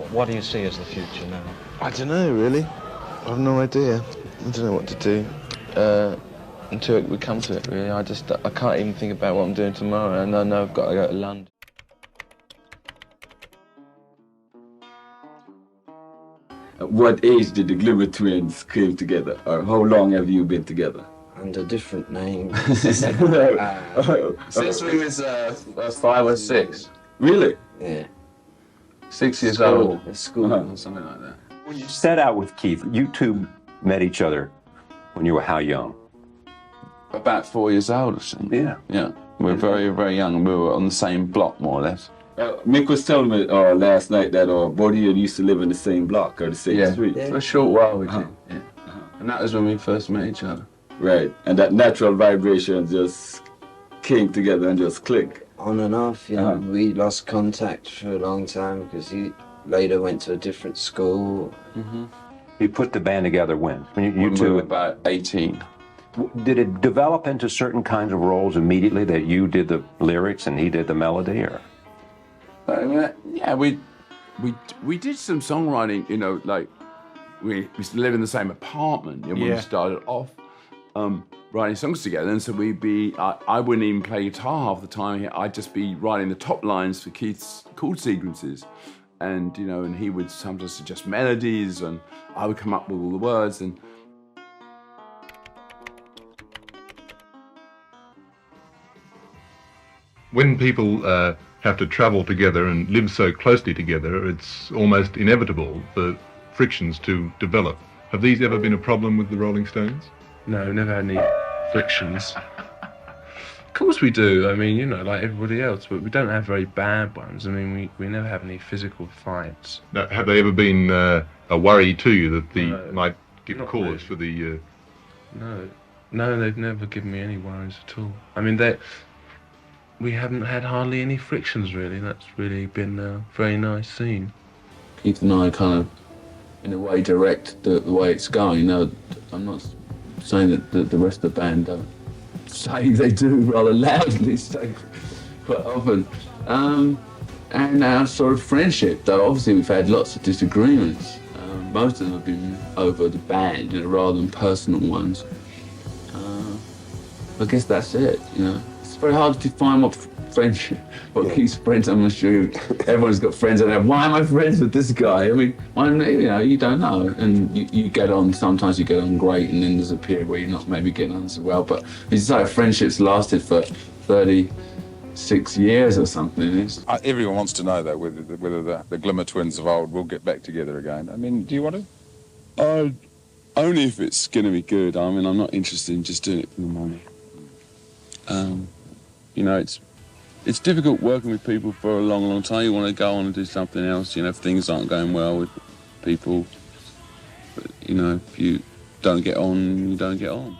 What do you see as the future now? I don't know, really. I have no idea. I don't know what to do until we come to it, really. I can't even think about what I'm doing tomorrow, and I know I've got to go to London. At what age did the Glimmer twins came together, or how long have you been together? Under different names. Since we was 5 or 6. Really? Yeah. 6 years old. At school. Or something like that. When you set out with Keith, you two met each other when you were how young? About 4 years old or something. Yeah. Yeah. We were very, very young. We were on the same block, more or less. Mick was telling me last night that both of you used to live in the same block or the same street. For a short while we did. Yeah. And that was when we first met each other. Right, and that natural vibration just came together and just clicked. On and off, you know. We lost contact for a long time because he later went to a different school. You put the band together when? When you We two... were about 18. Did it develop into certain kinds of roles immediately, that you did the lyrics and he did the melody, or? Yeah, we did some songwriting, you know, like we used to live in the same apartment when we started off writing songs together. And so I wouldn't even play guitar half the time. I'd just be writing the top lines for Keith's chord sequences. And, you know, and he would sometimes suggest melodies and I would come up with all the words. And when people have to travel together and live so closely together, it's almost inevitable for frictions to develop. Have these ever been a problem with the Rolling Stones? No, never had any frictions. Of course we do. I mean, you know, like everybody else, but we don't have very bad ones. I mean, we never have any physical fights. Now, have they ever been a worry to you that they might give not cause really. for the... No, they've never given me any worries at all. I mean, we haven't had hardly any frictions, really. That's really been a very nice scene. Keith and I kind of, in a way, direct the way it's going. No, I'm not saying that the rest of the band don't say they do rather loudly, say quite often. And our sort of friendship, though, obviously we've had lots of disagreements. Most of them have been over the band, you know, rather than personal ones. I guess that's it, you know. It's very hard to define what friendship, what Keith's friends. I'm not sure everyone's got friends and why am I friends with this guy? I mean, you know, you don't know. And you get on, sometimes you get on great and then there's a period where you're not maybe getting on so well. But it's like friendships lasted for 36 years or something. Everyone wants to know, though, whether the Glimmer twins of old will get back together again. I mean, do you want to? only if it's going to be good. I mean, I'm not interested in just doing it for the money. You know, it's difficult working with people for a long, long time. You want to go on and do something else, you know, if things aren't going well with people. But, you know, if you don't get on, you don't get on.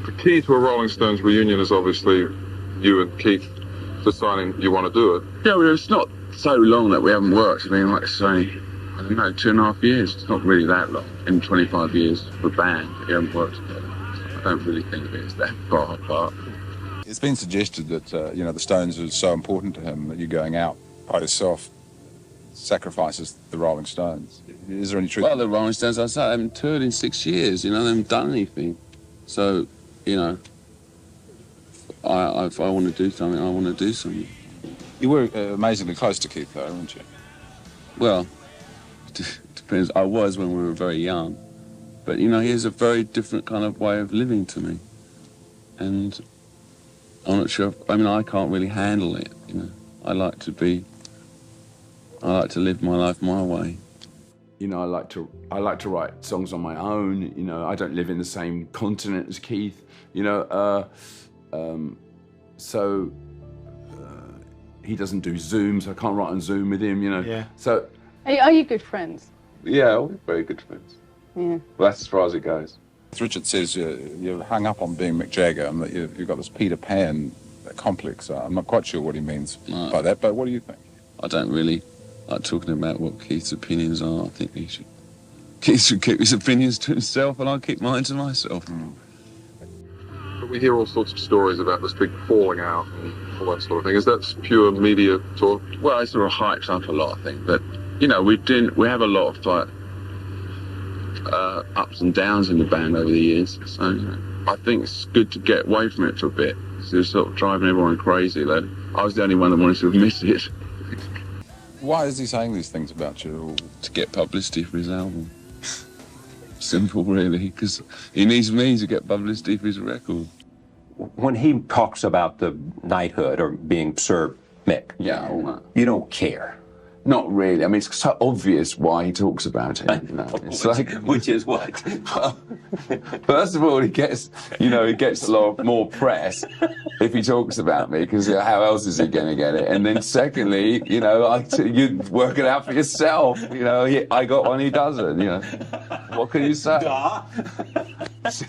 The key to a Rolling Stones reunion is obviously you and Keith deciding you want to do it. Yeah, well, it's not so long that we haven't worked. I mean, like I say, I don't know, 2.5 years. It's not really that long. In 25 years for a band, we haven't worked together. I don't really think of it as that far apart. It's been suggested that, you know, the Stones are so important to him that you going out by yourself sacrifices the Rolling Stones. Is there any truth? Well, the Rolling Stones, I say, they haven't toured in 6 years, you know, they haven't done anything. So, you know, if I want to do something, I want to do something. You were amazingly close to Keith, though, weren't you? Well, it depends. I was when we were very young. But, you know, he has a very different kind of way of living to me. And I'm not sure, I mean, I can't really handle it, you know. I like to live my life my way. You know, I like to write songs on my own. You know, I don't live in the same continent as Keith, you know. He doesn't do Zooms. I can't write on Zoom with him, you know. Yeah. So. Are you good friends? Yeah, we're very good friends. Yeah. Well, that's as far as it goes. Richard says you're hung up on being Mick Jagger and that you've got this Peter Pan complex. I'm not quite sure what he means by that, but what do you think? I don't really like talking about what Keith's opinions are. I think Keith should keep his opinions to himself and I'll keep mine to myself. But we hear all sorts of stories about this big falling out and all that sort of thing. Is that pure media talk? Well, it sort of hypes up a lot, I think, but you know, we have a lot of like ups and downs in the band over the years. So you know, I think it's good to get away from it for a bit. It was sort of driving everyone crazy. Like, I was the only one that wanted to admit it. Why is he saying these things about you? To get publicity for his album. Simple, really, because he needs me to get publicity for his record. When he talks about the knighthood or being Sir Mick, Yeah, all that. you don't care. Not really. I mean, it's so obvious why he talks about it. You know? It's like, Which is what? first of all, he gets a lot more press if he talks about me, because how else is he going to get it? And then secondly, you know, you work it out for yourself. You know, I got one, he doesn't. You know, what can you say? That's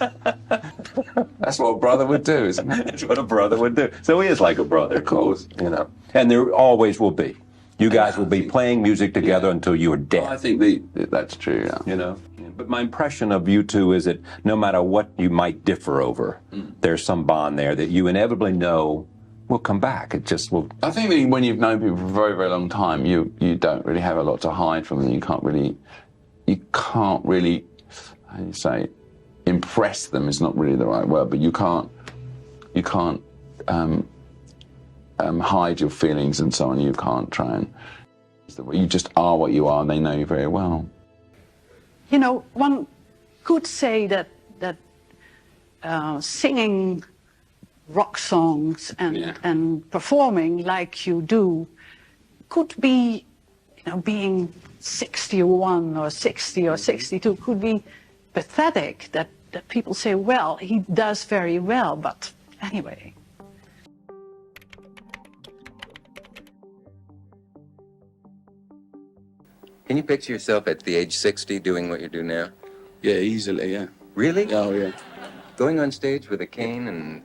what a brother would do, isn't it? That's what a brother would do. So he is like a brother, of course. You know, and there always will be. You guys will be playing music together until you are dead. I think that's true, yeah. You know? But my impression of you two is that no matter what you might differ over, there's some bond there that you inevitably know will come back. It just will. I think that when you've known people for a very, very long time, you don't really have a lot to hide from them. You can't really, how do you say, impress them is not really the right word, but you can't hide your feelings and so on. You can't try and, you just are what you are, and they know you very well. You know, one could say that singing rock songs and performing like you do could be, you know, being 61 or 60 or 62 could be pathetic, that people say, well, he does very well, but anyway. Can you picture yourself at the age 60 doing what you do now? Yeah, easily, yeah. Really? Oh, yeah. Going on stage with a cane and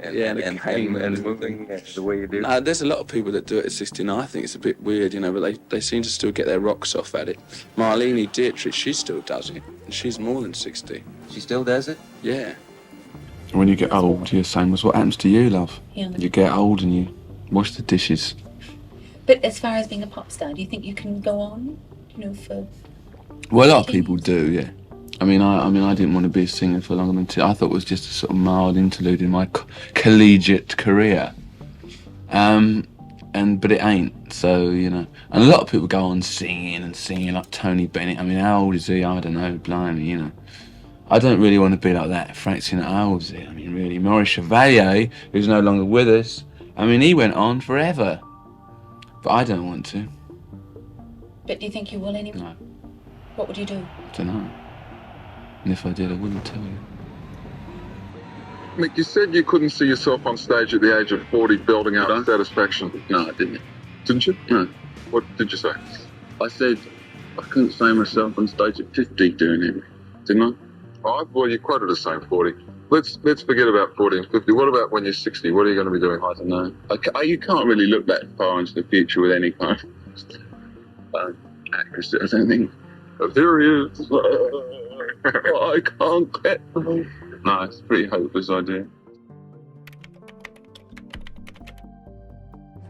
moving the way you do? There's a lot of people that do it at 60 now. I think it's a bit weird, you know, but they seem to still get their rocks off at it. Marlene Dietrich, she still does it. And she's more than 60. She still does it? Yeah. When you get old, you're saying, what happens to you, love? Yeah. You get old and you wash the dishes. But as far as being a pop star, do you think you can go on, you know, for... Well, a lot of people do, yeah. I mean, I didn't want to be a singer for longer than I thought it was just a sort of mild interlude in my collegiate career. But it ain't, so, you know. And a lot of people go on singing like Tony Bennett. I mean, how old is he? I don't know, blimey, you know. I don't really want to be like that. Frank Sinatra, how old is he? I mean, really. Maurice Chevalier, who's no longer with us, I mean, he went on forever. But I don't want to. But do you think you will anyway? No. What would you do? I don't know. And if I did, I wouldn't tell you. Mick, you said you couldn't see yourself on stage at the age of 40 building out Satisfaction. No, I didn't. Didn't you? No. What did you say? I said I couldn't see myself on stage at 50 doing it. Didn't I? Oh, well, you quoted us saying 40. Let's forget about 40 and 50. What about when you're 60? What are you going to be doing? I don't know. You can't really look that far into the future with any kind of accuracy, I don't think. Oh, here he is. I can't get them. No, it's a pretty hopeless idea.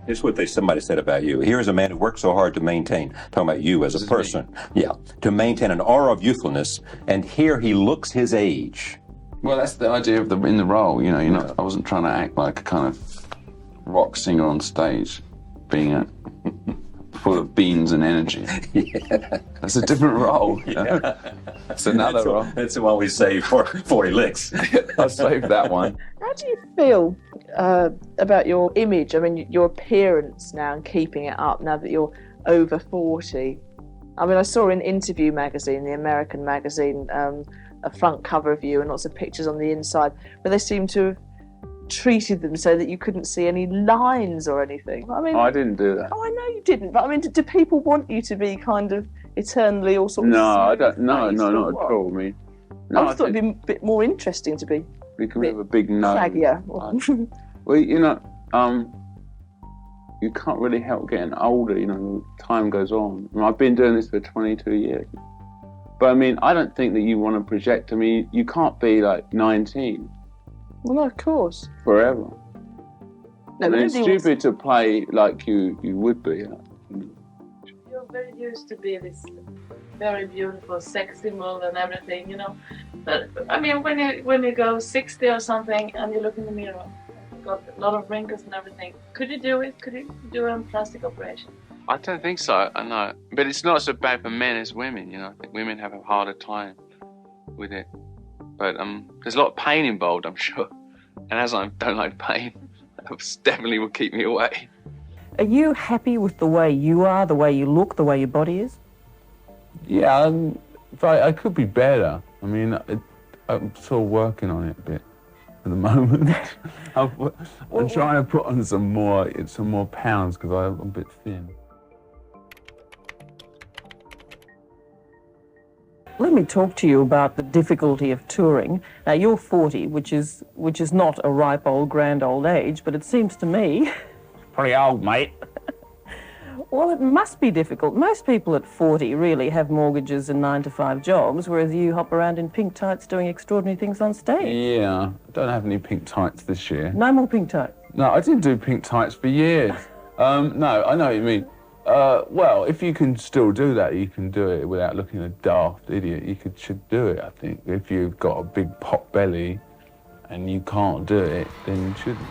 It's what somebody said about you. Here's a man who worked so hard to maintain, talking about you as a person. Yeah, to maintain an aura of youthfulness, and here he looks his age. Well, that's the idea of in the role, you know. I wasn't trying to act like a kind of rock singer on stage, being full of beans and energy. Yeah. That's a different role. You know? That's another role. That's the one we saved for 40 licks. I saved that one. How do you feel about your image? I mean, your appearance now and keeping it up now that you're over 40. I mean, I saw in Interview magazine, the American magazine, a front cover of you and lots of pictures on the inside, but they seem to have treated them so that you couldn't see any lines or anything. I mean, I didn't do that. Oh, I know you didn't, but I mean, do people want you to be kind of eternally all sorts of... No, I don't. No, not at all. I mean, no, I thought it'd be a bit more interesting to be. We could have a big nose. Craggier. Well, you know, you can't really help getting older. You know, time goes on. I mean, I've been doing this for 22 years. But I mean, I don't think that you want to project. I mean, you can't be like 19. Well, no, of course. Forever. No, I mean, it's stupid to play like you would be. very used to be this very beautiful sex symbol and everything, you know. But I mean, when you go 60 or something and you look in the mirror, you've got a lot of wrinkles and everything. Could you do it? Could you do a plastic operation? I don't think so, I know. But it's not so bad for men as women, you know. I think women have a harder time with it. But there's a lot of pain involved, I'm sure. And as I don't like pain, that definitely will keep me away. Are you happy with the way you are, the way you look, the way your body is? Yeah, but I could be better. I mean, I'm still working on it a bit at the moment. I'm trying to put on some more pounds because I'm a bit thin. Let me talk to you about the difficulty of touring. Now, you're 40, which is not a ripe old grand old age, but it seems to me... Pretty old, mate. Well, it must be difficult. Most people at 40 really have mortgages and 9-to-5 jobs, whereas you hop around in pink tights doing extraordinary things on stage. Yeah, I don't have any pink tights this year. No more pink tights? No, I did do pink tights for years. No, I know what you mean. Well, if you can still do that, you can do it without looking a daft idiot. You should do it, I think. If you've got a big pot belly and you can't do it, then you shouldn't.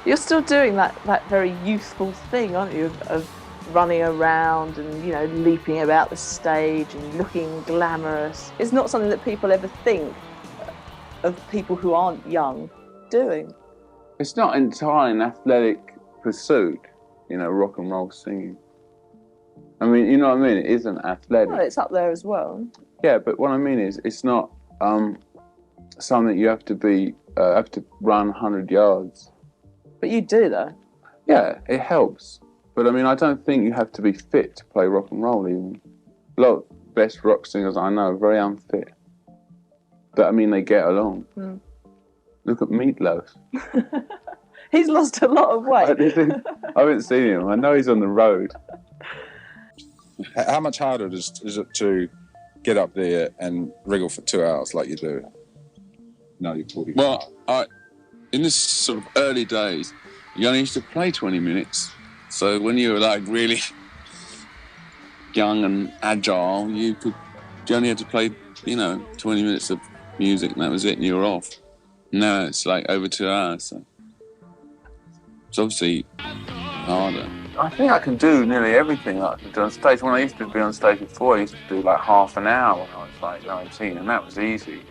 You're still doing that very youthful thing, aren't you, of running around and, you know, leaping about the stage and looking glamorous. It's not something that people ever think of people who aren't young doing. It's not entirely an athletic pursuit, you know, rock and roll singing. I mean, you know what I mean? It isn't athletic. Well, it's up there as well. Yeah, but what I mean is, it's not something you have to run 100 yards. But you do, though. Yeah, it helps. But I mean, I don't think you have to be fit to play rock and roll even. A lot of the best rock singers I know are very unfit. But I mean, they get along. Mm. Look at Meatloaf. He's lost a lot of weight. I haven't seen him. I know he's on the road. How much harder is it to get up there and wriggle for 2 hours like you do? No, you're 40. Well, in this sort of early days, you only used to play 20 minutes. So when you were like really young and agile, you only had to play, you know, 20 minutes of music and that was it, and you were off. Now it's like over 2 hours. So it's obviously harder. I think I can do nearly everything that I can do on stage. When I used to be on stage before, I used to do like half an hour when I was like 19, and that was easy.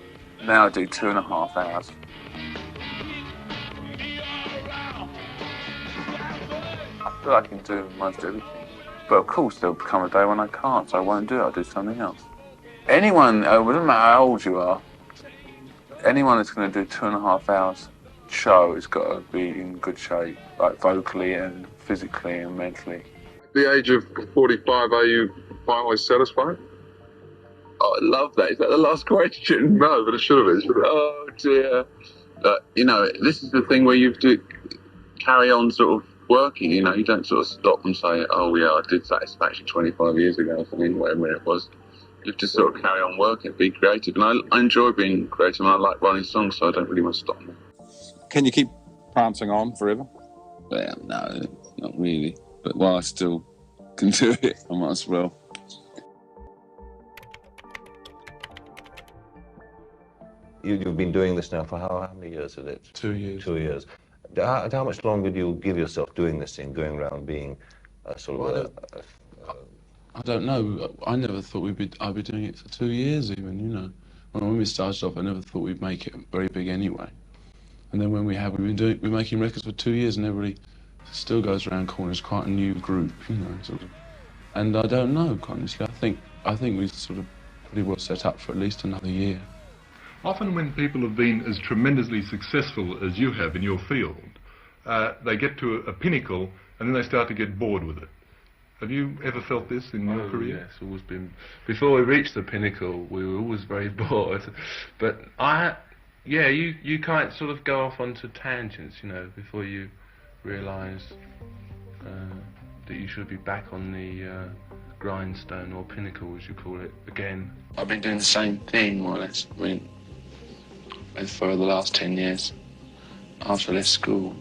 Now I do 2.5 hours. I feel I can do most everything. But of course there'll come a day when I can't, so I won't do it, I'll do something else. Anyone, it doesn't matter how old you are, anyone that's going to do 2.5 hours show has got to be in good shape, like vocally and physically and mentally. At the age of 45, are you finally satisfied? Oh, I love that. Is that the last question? No, but it should have been. Oh dear. You know, this is the thing where you have to carry on sort of working, you know, you don't sort of stop and say, oh yeah, I did Satisfaction 25 years ago or something, whatever it was. You have to sort of carry on working, be creative. And I enjoy being creative and I like writing songs, so I don't really want to stop. Can you keep prancing on forever? Well, no, not really. But while I still can do it, I might as well. You've been doing this now for how many years is it? 2 years. 2 years. How much longer do you give yourself doing this thing, going around being sort of I don't know. I never thought I'd be doing it for 2 years even, you know. When we started off, I never thought we'd make it very big anyway. And then when we're making records for 2 years and everybody still goes around corners, quite a new group, you know, sort of. And I don't know, honestly. I think we're sort of pretty well set up for at least another year. Often when people have been as tremendously successful as you have in your field, they get to a pinnacle and then they start to get bored with it. Have you ever felt this in your career? Yes, always been. Before we reached the pinnacle, we were always very bored. But you can't sort of go off onto tangents, you know, before you realise that you should be back on the grindstone or pinnacle, as you call it, again. I've been doing the same thing, more or less. I mean, for the last 10 years after I left school,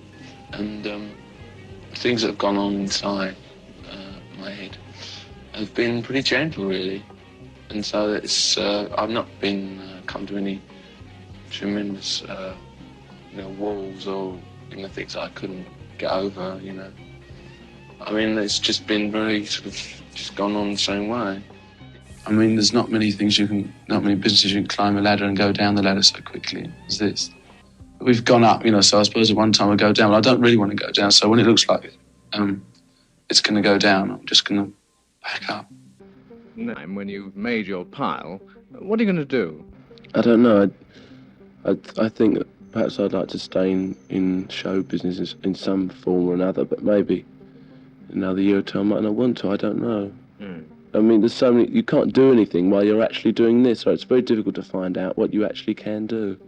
and things that have gone on inside my head have been pretty gentle, really. And so it's, I've not been come to any tremendous, walls or, things I couldn't get over, I mean, it's just been very sort of just gone on the same way. I mean, there's not many businesses you can climb a ladder and go down the ladder so quickly as this. We've gone up, so I suppose at one time we go down, but I don't really want to go down, so when it looks like it's going to go down, I'm just going to back up. When you've made your pile, what are you going to do? I don't know. I think that perhaps I'd like to stay in show business in some form or another, but maybe another year or two I might not want to. I don't know. I mean, there's so many. You can't do anything while you're actually doing this, so it's very difficult to find out what you actually can do.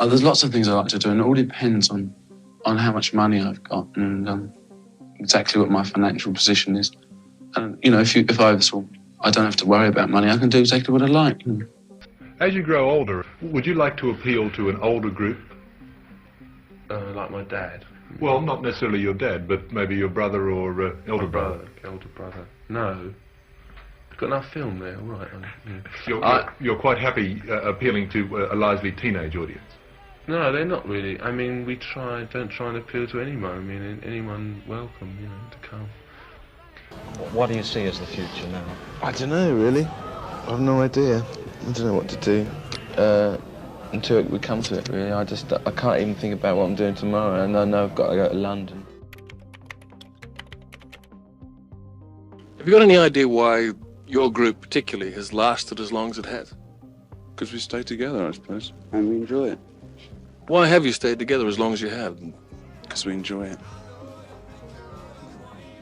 There's lots of things I like to do, and it all depends on how much money I've got and exactly what my financial position is. And if I don't have to worry about money, I can do exactly what I like. As you grow older, would you like to appeal to an older group? Like my dad. Well, not necessarily your dad, but maybe your brother or elder brother. Elder brother. No. Got enough film there, all right. You're quite happy appealing to a largely teenage audience? No, they're not really. I mean, don't try and appeal to anyone. I mean, anyone welcome, to come. What do you see as the future now? I don't know, really. I have no idea. I don't know what to do. Until we come to it, really. I can't even think about what I'm doing tomorrow, and I know I've got to go to London. Have you got any idea why your group particularly has lasted as long as it has? Because we stay together, I suppose. And we enjoy it. Why have you stayed together as long as you have? Because we enjoy it.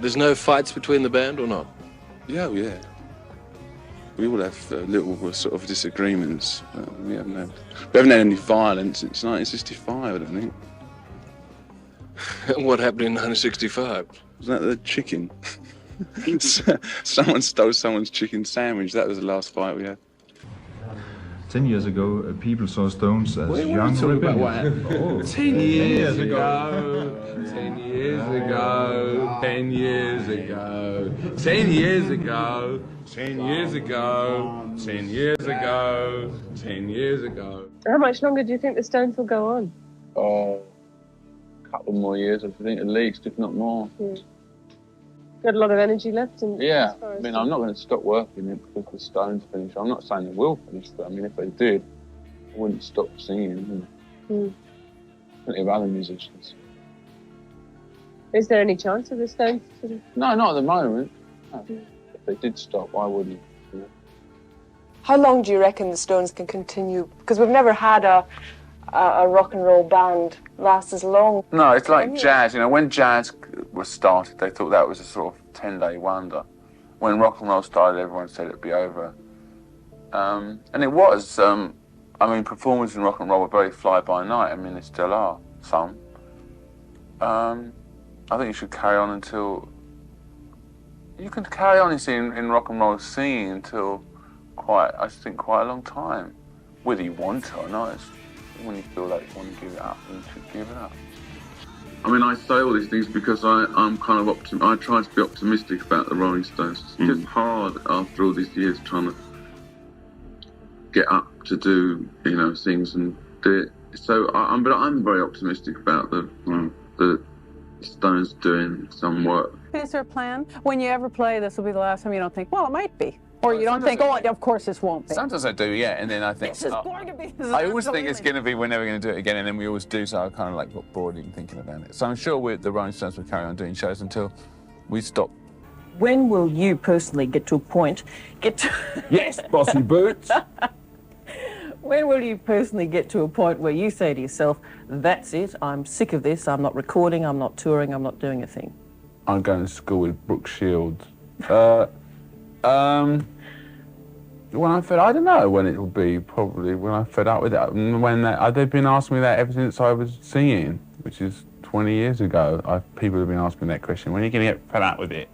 There's no fights between the band or not? Yeah. We all have little sort of disagreements. We haven't had any violence since 1965, I don't think. What happened in 1965? Was that the chicken? Someone stole someone's chicken sandwich. That was the last fight we had. 10 years ago, people saw Stones as Wait, young rebellious. 10 years ago. 10 years ago. 10 years ago. 10 years ago. 10 years ago. 10 years ago. 10 years ago. How much longer do you think the Stones will go on? A couple more years, I think, at least, if not more. Got a lot of energy left? Yeah, I mean, I'm not going to stop working it because the Stones finish. I'm not saying they will finish, but I mean, if they did, I wouldn't stop singing. Plenty of other musicians. Is there any chance of the Stones? No, not at the moment. No. If they did stop, why wouldn't? How long do you reckon the Stones can continue? Because we've never had a rock and roll band last as long. No, it's like jazz. When jazz was started, they thought that was a sort of 10-day wonder. When rock and roll started, everyone said it'd be over. And it was. Performers in rock and roll were very fly-by-night. I mean, they still are, some. I think you should carry on until... You can carry on in rock and roll scene until quite a long time. Whether you want to or not, when you feel like you want to give it up, you should give it up. I mean, I say all these things because I'm kind of I try to be optimistic about the Rolling Stones. It's just hard after all these years trying to get up to do, things and do it. So but I'm very optimistic about the Stones doing some work. Is there a plan? When you ever play, this will be the last time you don't think, well, it might be. Or you don't think, of course this won't be. Sometimes I do, yeah, and then I think... This is going to be... I always think it's going to be, we're never going to do it again, and then we always do, so I kind of got bored even thinking about it. So I'm sure the Rolling Stones will carry on doing shows until we stop. When will you personally get to a point... Yes, Bossy Boots! When will you personally get to a point where you say to yourself, that's it, I'm sick of this, I'm not recording, I'm not touring, I'm not doing a thing? I'm going to school with Brooke Shields. When I'm fed, I don't know when it will be, probably when I'm fed up with it. They've been asking me that ever since I was singing, which is 20 years ago. People have been asking me that question, when are you going to get fed up with it?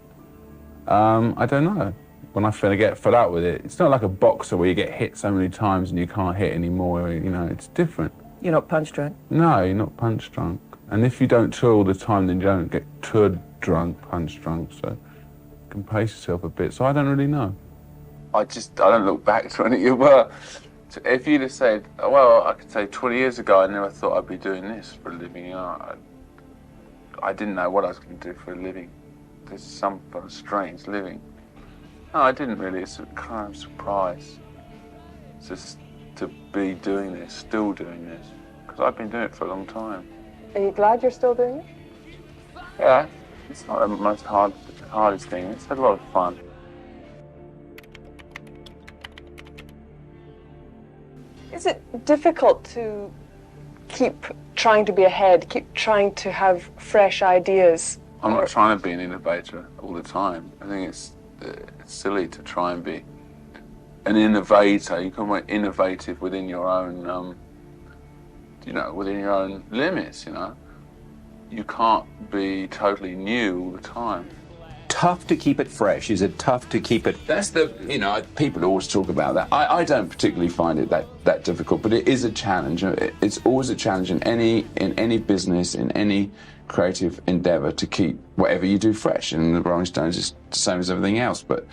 I don't know. When I'm going to get fed up with it, it's not like a boxer where you get hit so many times and you can't hit anymore, it's different. You're not punch drunk? No, you're not punch drunk. And if you don't tour all the time, then you don't get tour drunk, punch drunk, so can pace yourself a bit. So I don't really know. I don't look back to any you were. If you'd have said, well, I could say 20 years ago, I never thought I'd be doing this for a living. I didn't know what I was going to do for a living. There's some kind of strange living. No, I didn't really. It's a kind of surprise. Just to be doing this, still doing this, because I've been doing it for a long time. Are you glad you're still doing it? Yeah, it's not the most hardest thing. It's had a lot of fun. Is it difficult to keep trying to be ahead, keep trying to have fresh ideas? I'm not trying to be an innovator all the time. I think it's silly to try and be an innovator. You can be innovative within your own, within your own limits. You can't be totally new all the time. Tough to keep it fresh? Is it tough to keep it? That's people always talk about that. I don't particularly find it that difficult, but it is a challenge. It's always a challenge in any business, in any creative endeavor, to keep whatever you do fresh. And the Rolling Stones is the same as everything else, but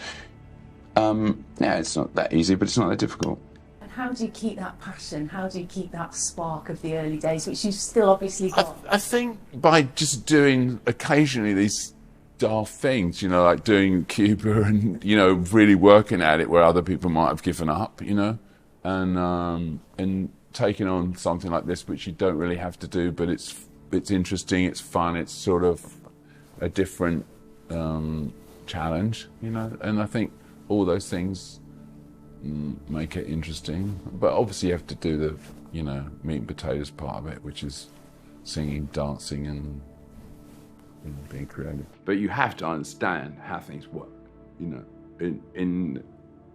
it's not that easy, but it's not that difficult. And how do you keep that passion? How do you keep that spark of the early days, which you've still obviously got? I think by just doing occasionally these daft things, like doing Cuba and, really working at it where other people might have given up, and taking on something like this, which you don't really have to do, but it's interesting, it's fun, it's sort of a different challenge, and I think all those things make it interesting. But obviously you have to do the, meat and potatoes part of it, which is singing, dancing, and being creative. But you have to understand how things work, in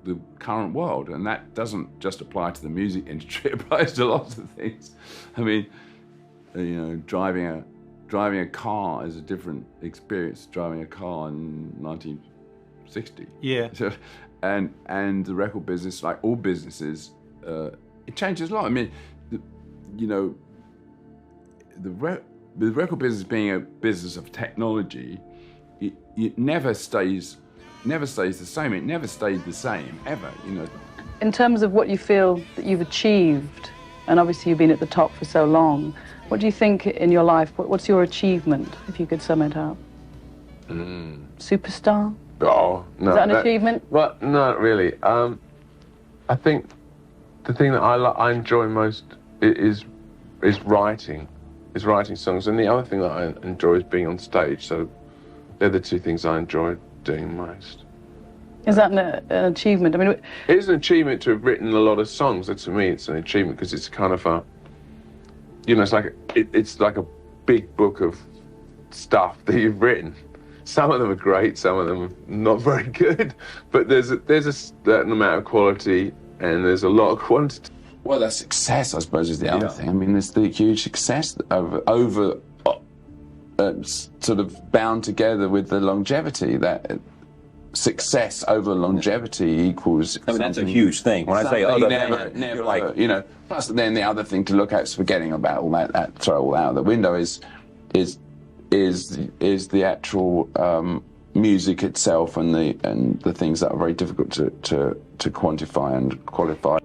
the current world, and that doesn't just apply to the music industry, it applies to lots of things. I mean, driving a car is a different experience to driving a car in 1960. Yeah. So, and the record business, like all businesses, it changes a lot. I mean, the record business being a business of technology, it never stays the same. It never stayed the same ever. In terms of what you feel that you've achieved, and obviously you've been at the top for so long, what do you think in your life? What's your achievement, if you could sum it up? Superstar? Oh, no. Is that an achievement? Well, not really. I think the thing that I enjoy most is writing. Is writing songs, and the other thing that I enjoy is being on stage. So they're the two things I enjoy doing most. Is that an achievement? I mean, it is an achievement to have written a lot of songs. To me, it's an achievement because it's kind of a, it's like a big book of stuff that you've written. Some of them are great, some of them are not very good, but there's a certain amount of quality, and there's a lot of quantity. Well, that success, I suppose, is the other thing. I mean, there's the huge success over sort of bound together with the longevity. That success over longevity equals. I mean, that's a huge thing. When I say other than never, you're like, Plus, then the other thing to look at is forgetting about all that. Throw all out the window is the actual music itself and the things that are very difficult to quantify and qualify.